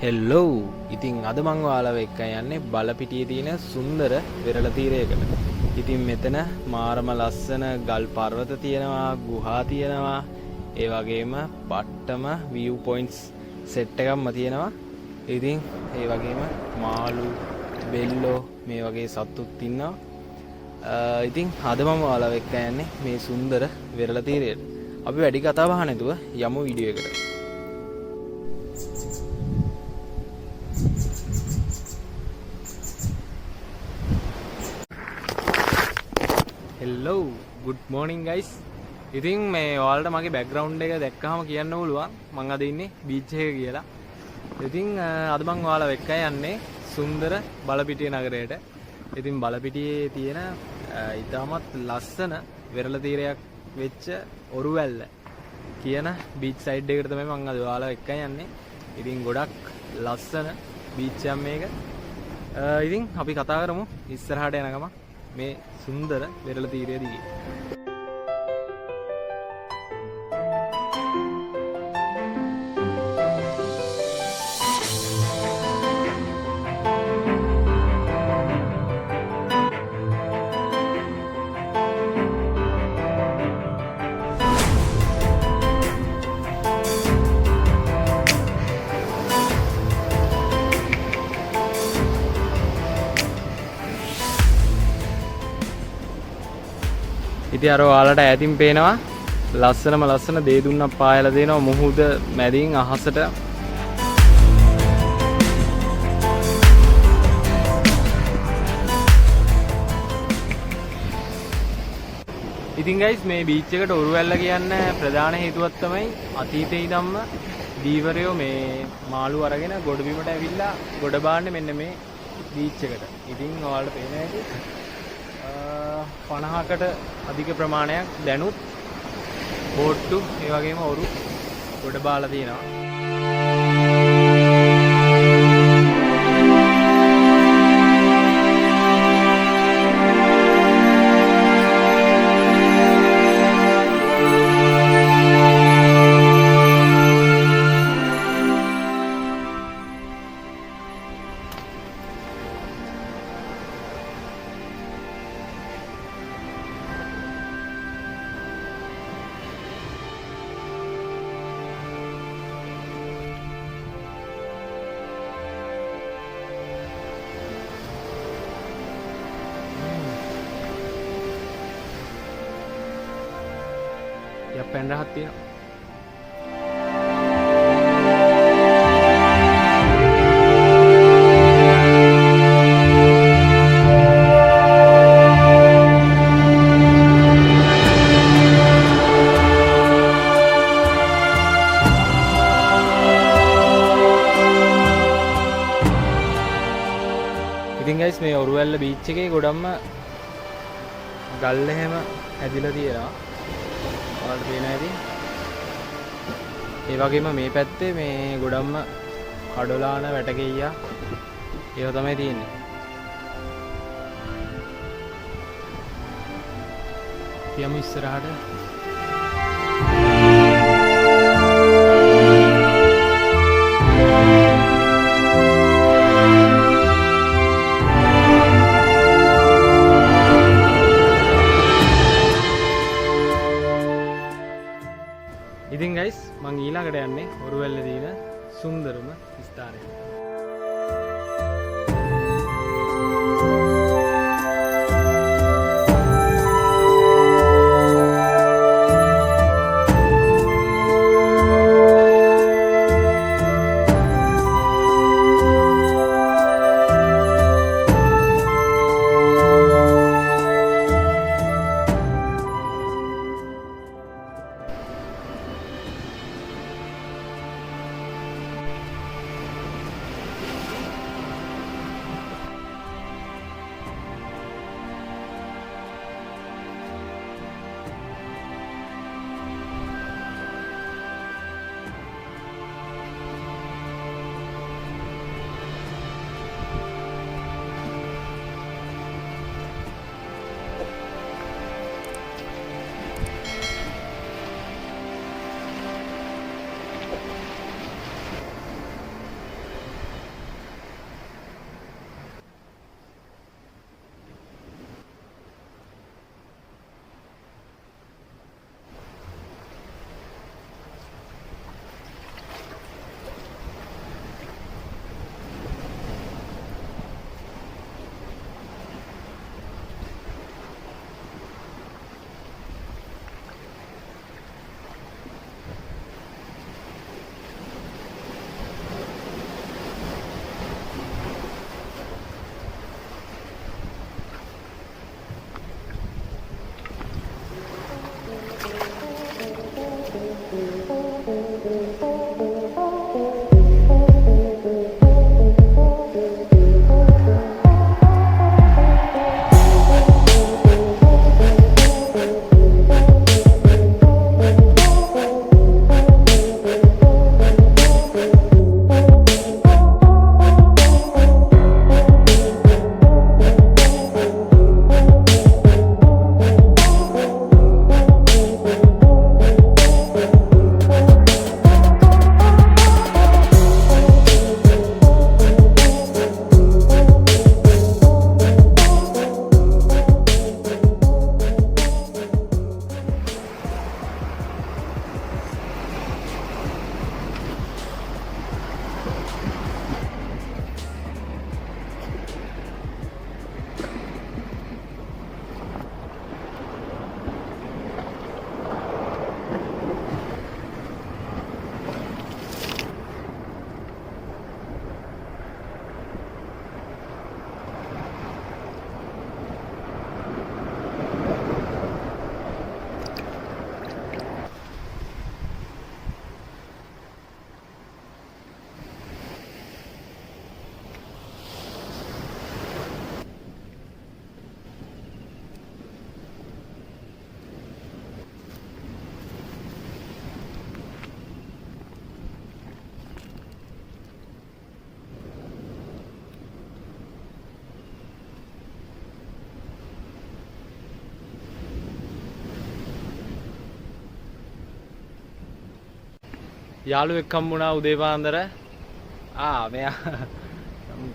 හෙල්ලෝ ඉතින් අද මං ඔයාලව එක්ක යන්නේ බලපිටියේ තියෙන සුන්දර වෙරළ තීරයකට. ඉතින් මෙතන මාරම ලස්සන ගල් පර්වත තියෙනවා, ගුහා තියෙනවා, ඒ වගේම පට්ටම view points set එකක්ම තියෙනවා. ඉතින් ඒ වගේම මාළු, බෙල්ලෝ මේ වගේ සත්තුත් ඉන්නවා. ඉතින් අද මම ඔයාලව එක්ක යන්නේ මේ සුන්දර වෙරළ තීරයට. අපි වැඩි කතා බහ නැතුව යමු වීඩියෝ එකට. හෙල්ලෝ ගුඩ් මෝර්නිං ගයිස්. ඉතින් මේ ඔයාලට මගේ බෑග්ග්‍රවුන්ඩ් එක දැක්කහම කියන්න පුළුවන් මං අද ඉන්නේ බීච් එකක කියලා. ඉතින් අද මං ඔයාලව එක්ක යන්නේ සුන්දර බලපිටිය නගරයට. ඉතින් බලපිටියේ තියෙන ඉතාමත් ලස්සන වෙරළ තීරයක් වෙච්ච ඔරුවැල්ල කියන බීච් සයිඩ් එකට තමයි මං අද ඔයාලව එක්ක යන්නේ. ඉතින් ගොඩක් ලස්සන බීච් එකක් මේක. ඉතින් අපි කතා කරමු ඉස්සරහට යන ගමන් මේ සුන්දර වෙරළ තීරය දිගේ. ඉතින් අර ඔයාලට ඈතින් පේනවා ලස්සනම ලස්සන දේ දුන්නක් පායලා දෙනවා මුහුද මැදින් අහසට. ඉතින් ගයිස් මේ බීච් එකට ඔරුවැල්ල කියන්න ප්‍රධාන හේතුවක් තමයි අතීතයේ ඉඳන්ම දීවරයෝ මේ මාළු අරගෙන ගොඩබිමට ඇවිල්ලා ගොඩ බාන්නේ මෙන්න මේ බීච් එකට. ඉතින් ඔයාලට පේන හැටි 50කට අධික ප්‍රමාණයක් දැනුත් බෝට්ටු ඒ වගේම ඔරු ගොඩ බාලා තියෙනවා. පැන් රහක් තියෙනවා. ඉතින් ගයිස් මේ ඔරුවැල්ල බීච් එකේ ගොඩක්ම ගල් එහෙම ඇදිලා තියෙනවා. ඔයාලට පේන හැටි. ඒ වගේම මේ පැත්තේ මේ ගොඩක්ම කඩොලාන වැටකෙයියා ඒව තමයි තියෙන්නේ. යමු ඉස්සරහට. ඉතින් ගයිස් මං ඊළඟට යන්නේ ඔරුවැල්ලේ තියෙන සුන්දරම ස්ථානයට. යාළුවෙක් හම්බුණා උදේ පාන්දර. මෙයා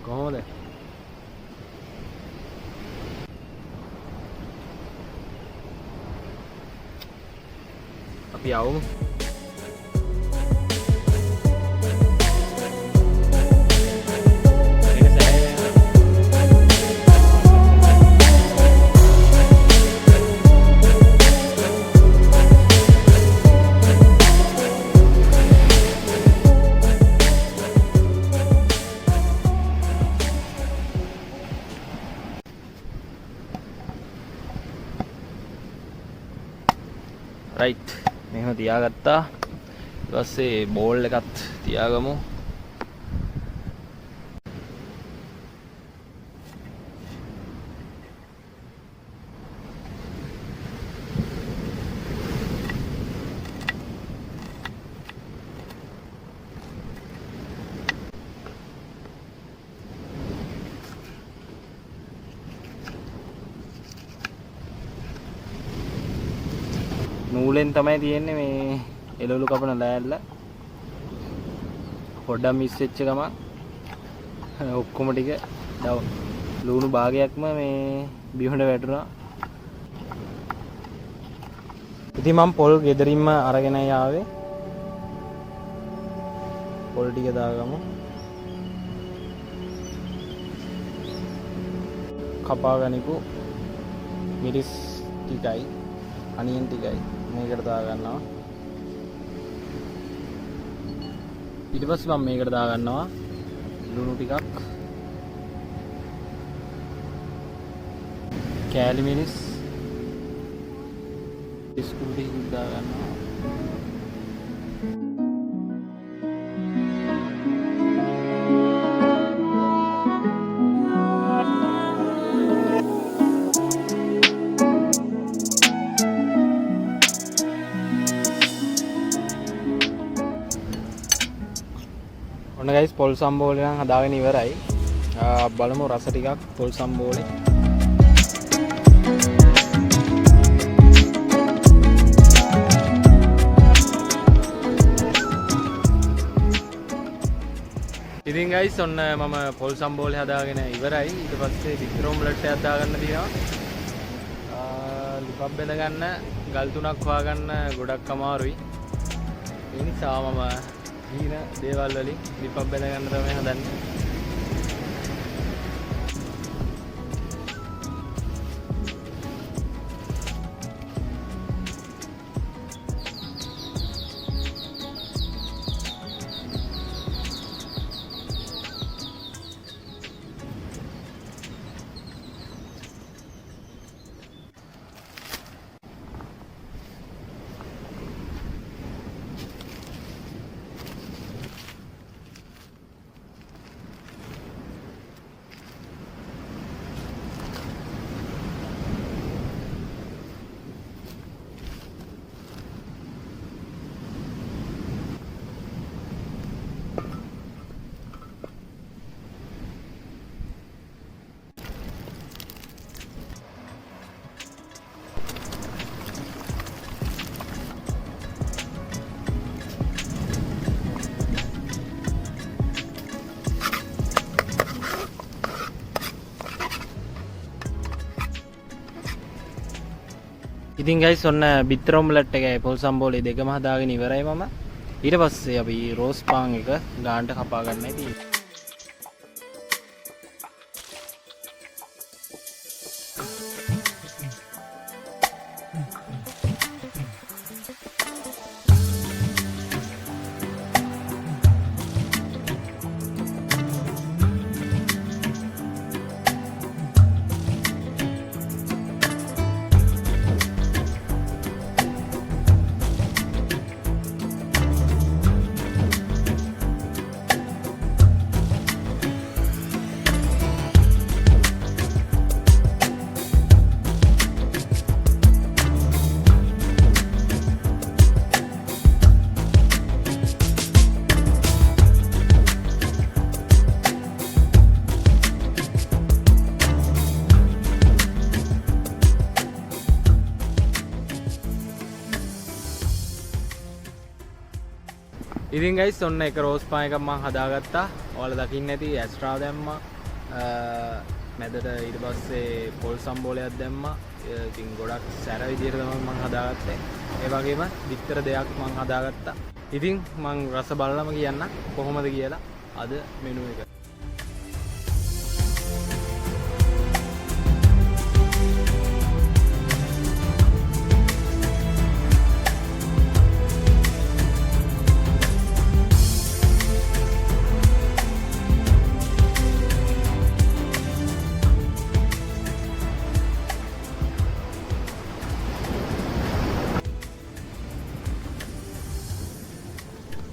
කොහොමද? අපි යවමු. රයිට් මෙහෙම තියාගත්තා. ඊට පස්සේ බෝල් එකත් තියාගමු. නූලෙන් තමයි තියෙන්නේ මේ එළවලු කපන ලෑල්ල. පොඩ්ඩක් මිස් වෙච්ච ගමන් ඔක්කොම ටික ලුණු භාගයක්ම මේ බිහොඬ වැටුණා. ඉතින් මම පොල් ගෙදරින්ම අරගෙන ආවේ. පොල් ටික දාගමු. කපා ගනිපු මිරිස් ටිකයි අනියන් ටිකයි මේකට දා ගන්නවා. ඊට පස්සේ මම මේකට දා ගන්නවා ලුණු ටිකක්, කෑලි මිරිස්, බිස්කුට් ටිකක් දා ගන්නවා. ඔන්න ගයිස් පොල් සම්බෝලේ නම් හදාගෙන ඉවරයි. බලමු රස ටිකක් පොල් සම්බෝලේ. ඉතින් ගයිස් ඔන්න මම පොල් සම්බෝලේ හදාගෙන ඉවරයි. ඊට පස්සේ බිත්තර ඔම්ලට් එකක් දාගන්න තියෙනවා. ලිපක් බෙද ගන්න, ගල් තුනක් හොයාගන්න ගොඩක් අමාරුයි. ඒ නිසා මම හීන දේවල් වලින් ලිපක් බෙද ගන්න තමයි හදන්නේ. ඉතින් ගයිස් ඔන්න බිත්තර ඔම්ලට් එකයි පොල් සම්බෝලේ දෙකම හදාගෙන ඉවරයි මම. ඊට පස්සේ අපි රෝස් පාන් එක ගානට කපා ගන්නයි තියෙන්නේ. ඉතින් ගයිස් ඔන්න එක රෝස් පාන් එකක් මම හදාගත්තා. ඔයාලා දකින්න ඇති ඇස්ට්‍රා දැම්මා. මැදට ඊට පස්සේ පොල් සම්බෝලයක් දැම්මා. ඉතින් ගොඩක් සැර විදියට තමයි මම හදාගත්තේ. ඒ වගේම බිත්තර දෙකක් මම හදාගත්තා. ඉතින් මම රස බලලම කියන්න කොහොමද කියලා අද මෙනු එක.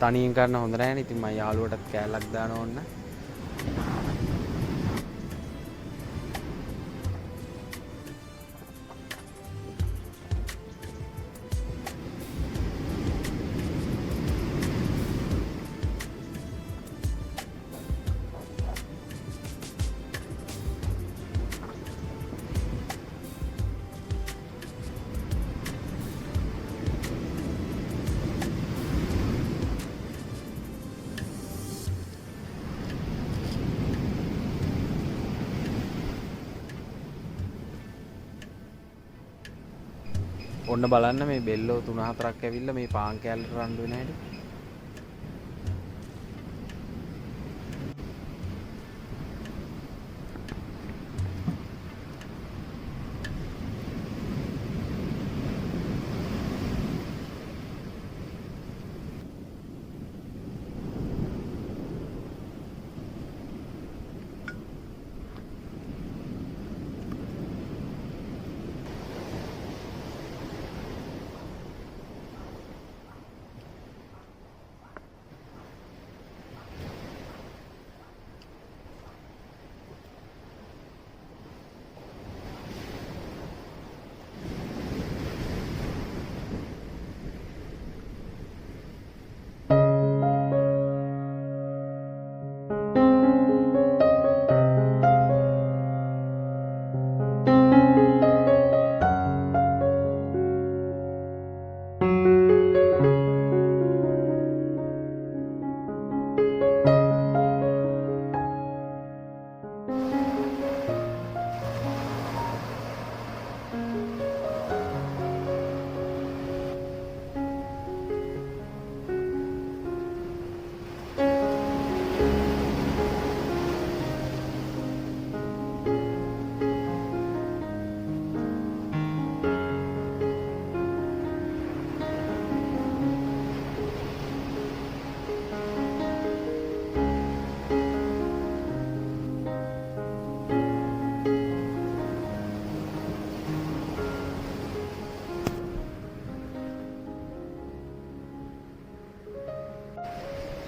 තනියෙන් කරන්න හොඳ නැහැ. ඉතින් මම යාළුවටත් කෑල්ලක් දාන ඕන්න. ඔන්න බලන්න මේ බෙල්ලෝ 3-4ක් ඇවිල්ලා මේ පාන් කෑල්ලට රණ්ඩු වෙන හැටි.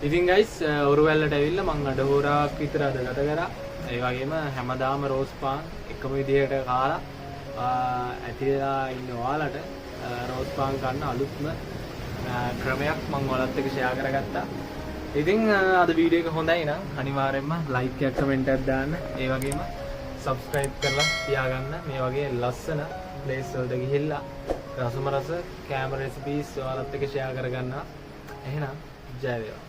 ඉතින් ගයිස් ඔරුවැල්ලට ඇවිල්ලා මම අඩ හෝරාවක් විතර අද ගත කරා. ඒ වගේම හැමදාම රෝස් පාන් එකම විදිහට කාලා ඇතිලා ඉන්න ඔයාලට රෝස් පාන් ගන්න අලුත්ම ක්‍රමයක් මම ඔයාලත් එක්ක ෂෙයා කරගත්තා. ඉතින් අද වීඩියෝ එක හොඳයි නම් අනිවාර්යෙන්ම ලයික් එකක් කමෙන්ට් එකක් දාන්න. ඒ වගේම සබ්ස්ක්‍රයිබ් කරලා තියාගන්න. මේ වගේ ලස්සන ප්ලේස් වලට ගිහිල්ලා රසම රස කැමරා රෙසිපීස් ඔයාලත් එක්ක ෂෙයා කරගන්න. එහෙනම් ජය වේවා.